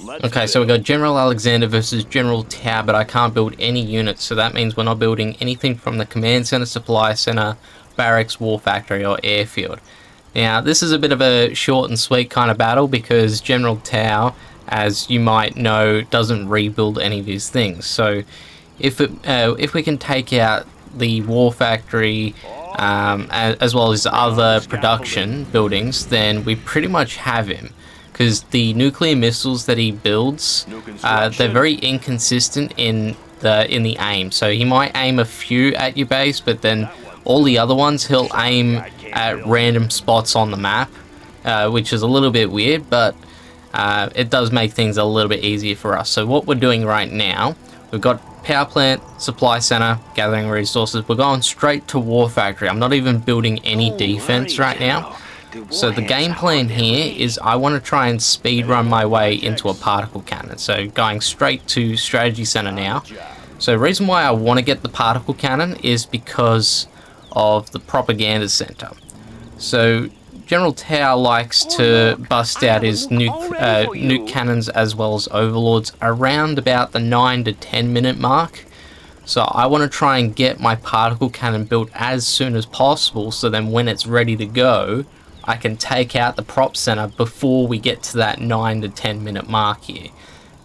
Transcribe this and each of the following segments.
Okay, so we got General Alexander versus General Tao, but I can't build any units, so that means we're not building anything from the command center, supply center, barracks, war factory, or airfield. Now, this is a bit of a short and sweet kind of battle because General Tao, as you might know, doesn't rebuild any of these things. So if we can take out the war factory as well as other production buildings, then we pretty much have him. Because the nuclear missiles that he builds, they're very inconsistent in the aim. So he might aim a few at your base, but then all the other ones he'll aim at random spots on the map, which is a little bit weird, but it does make things a little bit easier for us. So what we're doing right now, we've got power plant, supply center, gathering resources. We're going straight to war factory. I'm not even building any defense right now. So the game plan here is I want to try and speed run my way into a particle cannon. So going straight to strategy center now. So the reason why I want to get the particle cannon is because of the propaganda center. So General Tao likes to bust out his nuke cannons as well as overlords around about the 9 to 10 minute mark. So I want to try and get my particle cannon built as soon as possible, so then when it's ready to go, I can take out the prop center before we get to that 9 to 10 minute mark here.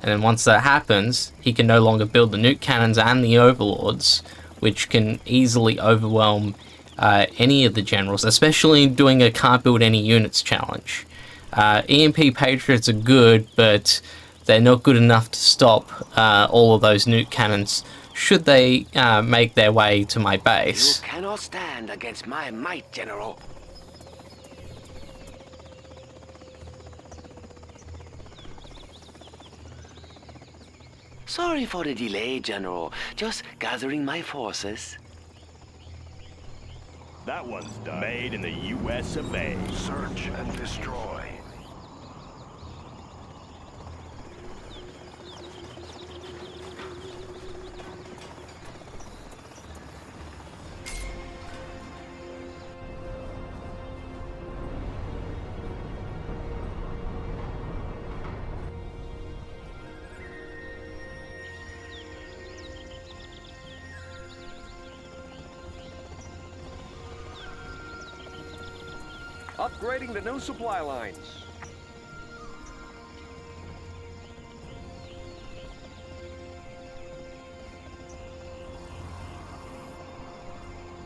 And then once that happens, he can no longer build the nuke cannons and the overlords, which can easily overwhelm any of the generals, especially doing a can't build any units challenge. EMP Patriots are good, but they're not good enough to stop all of those nuke cannons should they make their way to my base. You cannot stand against my might, General. Sorry for the delay, General. Just gathering my forces. That one's done. Made in the US of A. Search and destroy. Upgrading the new supply lines.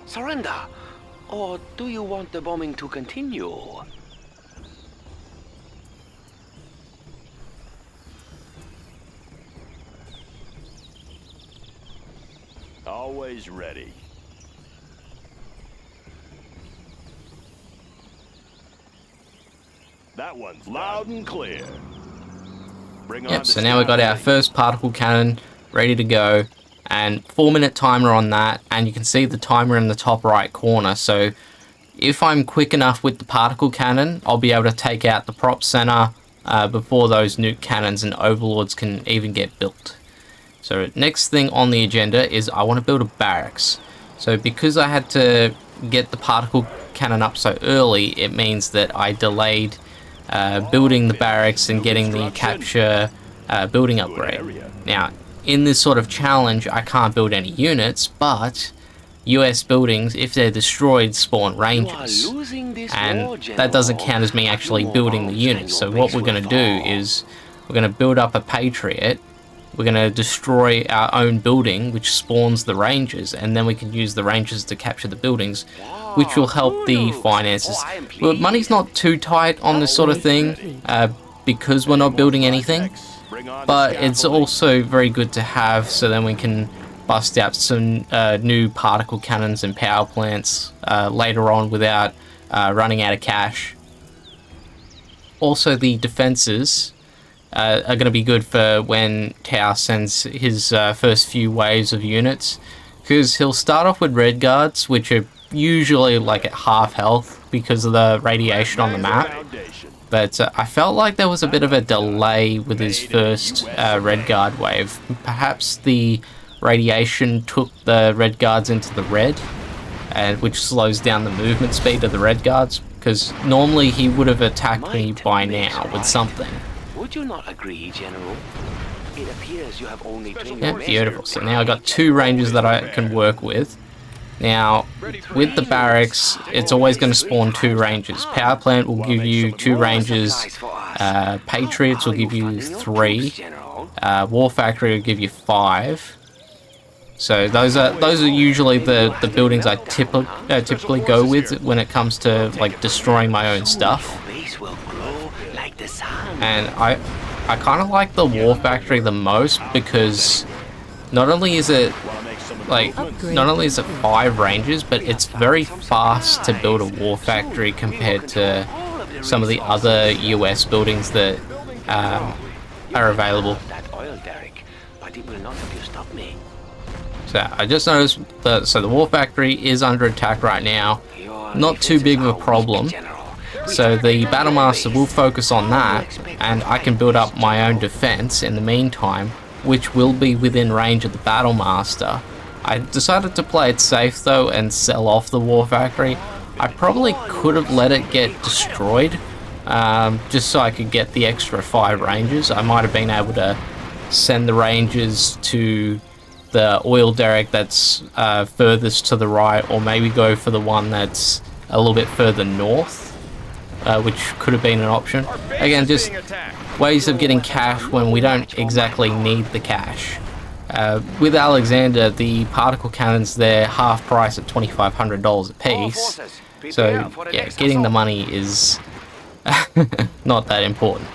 Surrender! Or do you want the bombing to continue? Always ready. That one's loud and clear. Bring on. Yep, so now we've got our first particle cannon ready to go, and 4-minute timer on that, and you can see the timer in the top right corner. So if I'm quick enough with the particle cannon, I'll be able to take out the prop center before those nuke cannons and overlords can even get built. So next thing on the agenda is I want to build a barracks. So because I had to get the particle cannon up so early, it means that I delayed building the barracks and getting the capture building upgrade. Now, in this sort of challenge, I can't build any units, but US buildings, if they're destroyed, spawn ranges. And that doesn't count as me actually building the units. So what we're going to do is we're going to build up a Patriot. We're going to destroy our own building, which spawns the ranges, and then we can use the ranges to capture the buildings, which will help the finances. But money's not too tight on this sort of thing because we're not building anything, but it's also very good to have, so then we can bust out some new particle cannons and power plants later on without running out of cash. Also, the defenses are going to be good for when Tao sends his first few waves of units, because he'll start off with red guards, which are usually like at half health because of the radiation on the map. But I felt like there was a bit of a delay with his first red guard wave. Perhaps the radiation took the red guards into the red, which slows down the movement speed of the red guards, because normally he would have attacked me by now with something. Would you not agree, General? It appears you have only trained Yeah, your beautiful. men. So now I've got 2 ranges that I can work with. Now, with the barracks, it's always going to spawn 2 ranges. Power plant will give you 2 ranges. Patriots will give you 3. War factory will give you 5. So those are usually the buildings I typically go with when it comes to like destroying my own stuff. And I kind of like the war factory the most because not only is it 5 ranges, but it's very fast to build a war factory compared to some of the other US buildings that are available. So I just noticed that the war factory is under attack right now. Not too big of a problem. So the battle master will focus on that, and I can build up my own defense in the meantime, which will be within range of the battle master. I decided to play it safe though and sell off the war factory. I probably could have let it get destroyed, just so I could get the extra 5 ranges. I might have been able to send the ranges to the oil derrick that's furthest to the right, or maybe go for the one that's a little bit further north, which could have been an option. Again, just ways of getting cash when we don't exactly need the cash. With Alexander, the particle cannons, they're half price at $2,500 a piece, so yeah, getting the money is not that important.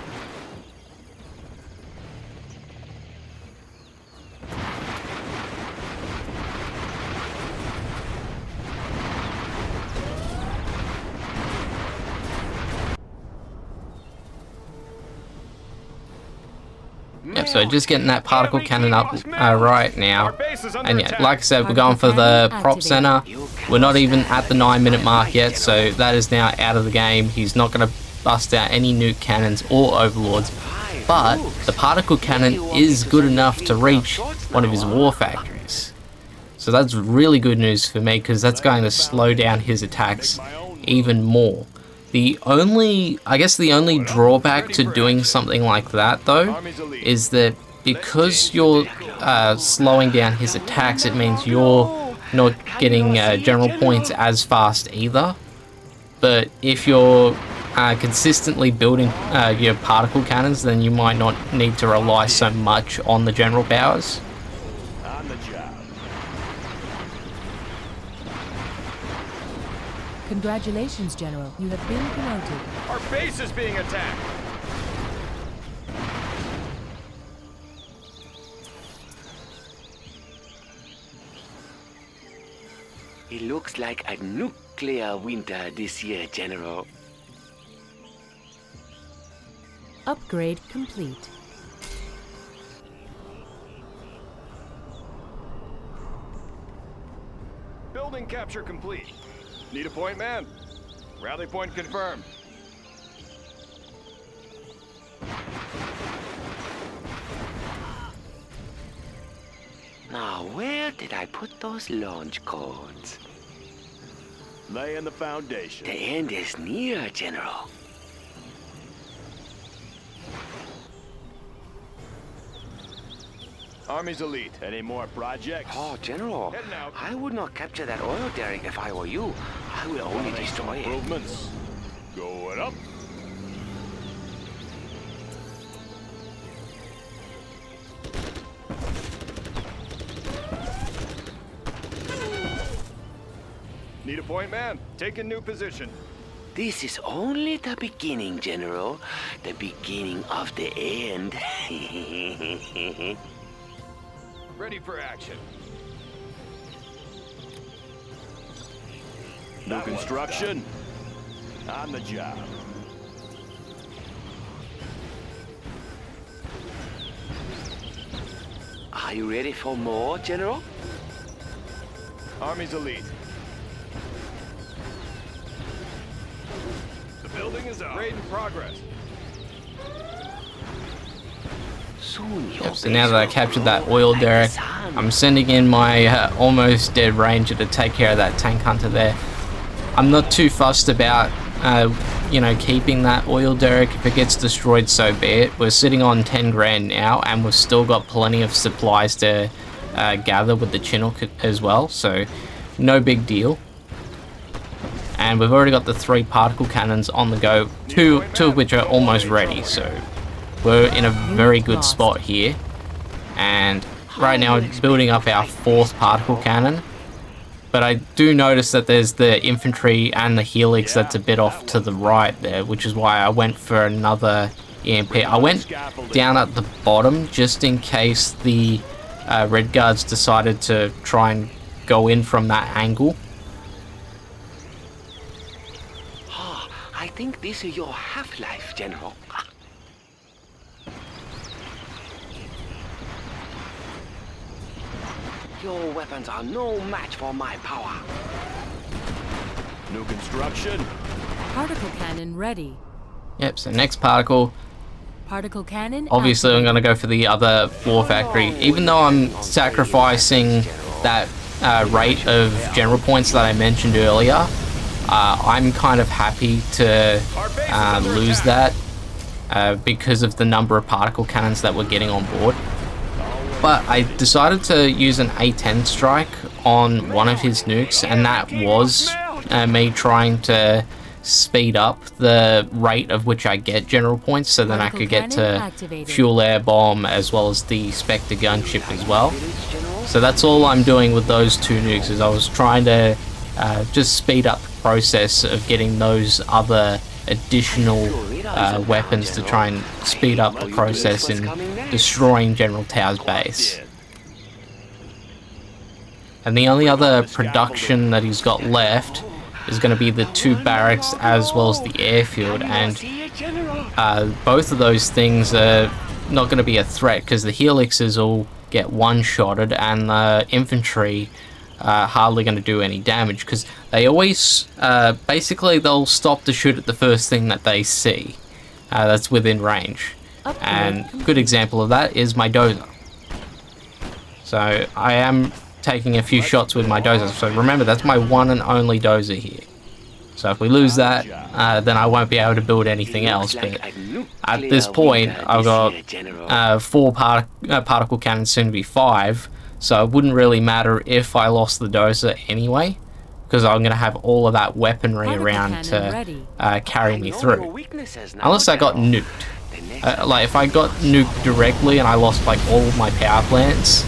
Yep, so just getting that particle cannon up right now. And yeah, like I said, we're going for the prop center. We're not even at the 9-minute mark yet, so that is now out of the game. He's not going to bust out any nuke cannons or overlords. But the particle cannon is good enough to reach one of his war factories. So that's really good news for me, because that's going to slow down his attacks even more. I guess the only drawback to doing something like that though is that because you're slowing down his attacks, it means you're not getting general points as fast either. But if you're consistently building your particle cannons, then you might not need to rely so much on the general powers. Congratulations, General. You have been promoted. Our base is being attacked. It looks like a nuclear winter this year, General. Upgrade complete. Building capture complete. Need a point, man? Rally point confirmed. Now, where did I put those launch codes? Laying the foundation. The end is near, General. Army's elite. Any more projects? Oh, General, Heading out. I would not capture that oil derrick if I were you. I will only destroy it. Improvements. Going up. Need a point, man? Taking new position. This is only the beginning, General. The beginning of the end. Ready for action. New construction. On the job. Are you ready for more, General? Army's elite. The building is up. Raid in progress. Soon your Yep, so now base that I will captured grow that oil like the derrick, sun. I'm sending in my almost dead ranger to take care of that tank hunter there. I'm not too fussed about you know, keeping that oil derrick. If it gets destroyed, so be it. We're sitting on 10 grand now, and we've still got plenty of supplies to gather with the Chinook as well, so no big deal. And we've already got the 3 particle cannons on the go, two of which are almost ready, so we're in a very good spot here. And right now we're building up our 4th particle cannon, but I do notice that there's the infantry and the helix that's a bit off to the right there, which is why I went for another EMP. I went down at the bottom just in case the Red Guards decided to try and go in from that angle. I think this is your half-life, General. Your weapons are no match for my power. New construction. Particle cannon ready. Yep, so next particle. Particle cannon. Obviously, I'm going to go for the other war factory. Even though I'm sacrificing that rate of general points that I mentioned earlier, I'm kind of happy to lose that because of the number of particle cannons that we're getting on board. But I decided to use an A10 strike on one of his nukes, and that was me trying to speed up the rate of which I get general points, so then I could get to fuel air bomb as well as the Spectre gunship as well. So that's all I'm doing with those 2 nukes, is I was trying to just speed up the process of getting those other additional weapons to try and speed up the process in destroying General Tao's base. And the only other production that he's got left is going to be the 2 barracks as well as the airfield, and both of those things are not going to be a threat because the helixes all get one-shotted and the infantry hardly going to do any damage because they always basically they'll stop to shoot at the first thing that they see that's within range. And a good example of that is my dozer. So I am taking a few shots with my dozer, so remember that's my one and only dozer here. So if we lose that, then I won't be able to build anything else. But at this point I've got 4 particle cannons, soon to be 5. So it wouldn't really matter if I lost the dozer anyway, because I'm going to have all of that weaponry around to carry me through. Unless I got nuked. Like if I got nuked directly and I lost like all of my power plants,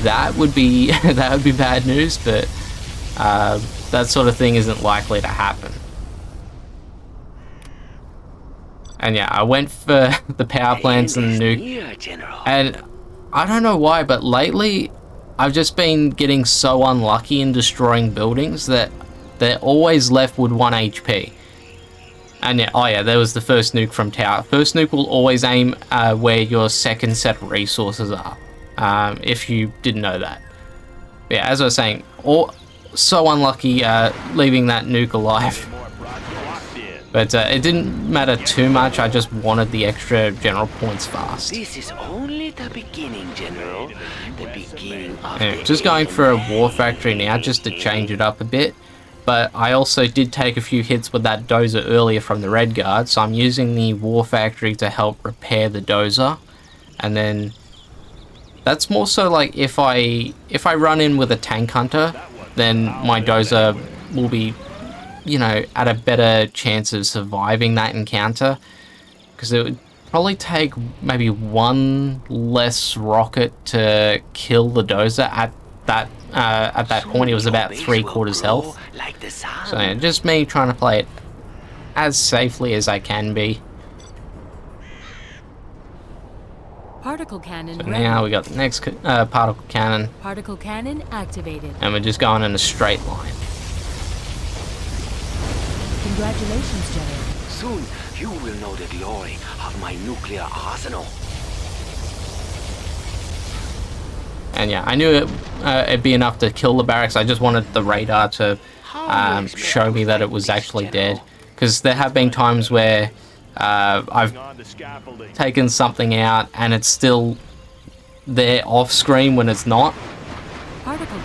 that would be that would be bad news. But that sort of thing isn't likely to happen. And yeah, I went for the power plants and the nuke, and I don't know why, but lately I've just been getting so unlucky in destroying buildings that they're always left with 1 HP. And yeah, oh yeah, there was the first nuke from Tower. First nuke will always aim where your second set of resources are, if you didn't know that. Yeah, as I was saying, so unlucky leaving that nuke alive. But it didn't matter too much, I just wanted the extra general points fast. This is only the beginning, General. The beginning of yeah, just going for a war factory now, just to change it up a bit. But I also did take a few hits with that dozer earlier from the Red Guard, so I'm using the war factory to help repair the dozer. And then that's more so like if I run in with a tank hunter, then my dozer will be, you know, at a better chance of surviving that encounter, because it would probably take maybe 1 less rocket to kill the dozer at that point. It was about 3/4 health. So yeah, just me trying to play it as safely as I can be. Particle cannon So now we got the next particle cannon. Particle cannon activated. And we're just going in a straight line. Congratulations, General. Soon you will know the glory of my nuclear arsenal. And yeah, I knew it'd be enough to kill the barracks. I just wanted the radar to show me that it was actually dead. Because there have been times where I've taken something out and it's still there off screen when it's not.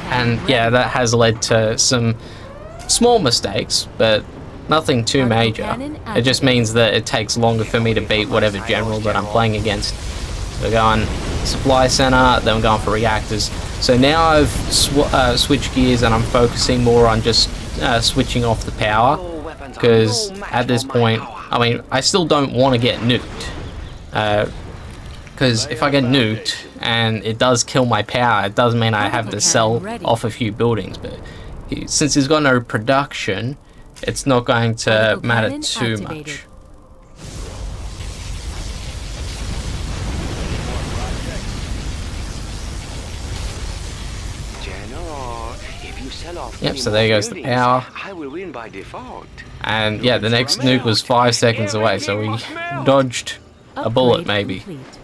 And yeah, that has led to some small mistakes, but Nothing too Particle major. cannon It just activated. means that it takes longer for me to beat whatever general that I'm playing against. We're going supply center, then we're going for reactors. So now I've switched gears and I'm focusing more on just switching off the power, because at this point, I mean, I still don't want to get nuked. Because if I get nuked and it does kill my power, it does mean I have to sell off a few buildings. But since he's got no production, it's not going to Particle matter cannon too activated. much. General, if you sell off Yep, any so more there goes the buildings, power. I will win by default. And yeah, the next nuke was 5 seconds away, so we dodged a bullet Upgrade maybe. complete.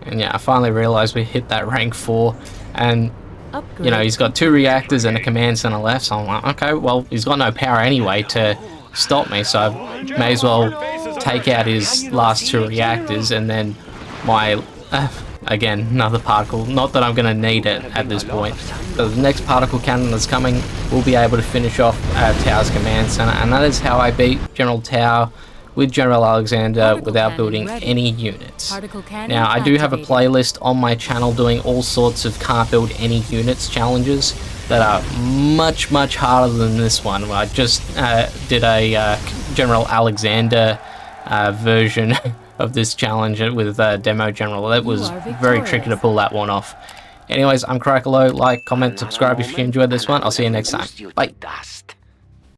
And yeah, I finally realized we hit that rank 4, and Upgrade you know, he's got 2 reactors and a command center left, so I'm like, okay, well, he's got no power anyway to stop me, so I may as well take out his last 2 reactors, and then my, again, another particle, not that I'm going to need it at this point, but the next particle cannon that's coming, we'll be able to finish off Tao's command center, and that is how I beat General Tao with General Alexander Particle without cannon building ready. any units. Particle cannon Now, I do have a activated. playlist on my channel doing all sorts of can't build any units challenges that are much harder than this one. I just did a General Alexander version of this challenge with Demo General. That was are very tricky to victorious. pull that one off. Anyways, I'm Crackalo. Like, comment, subscribe if you enjoyed this one. I'll see you next time. Bye. Dust.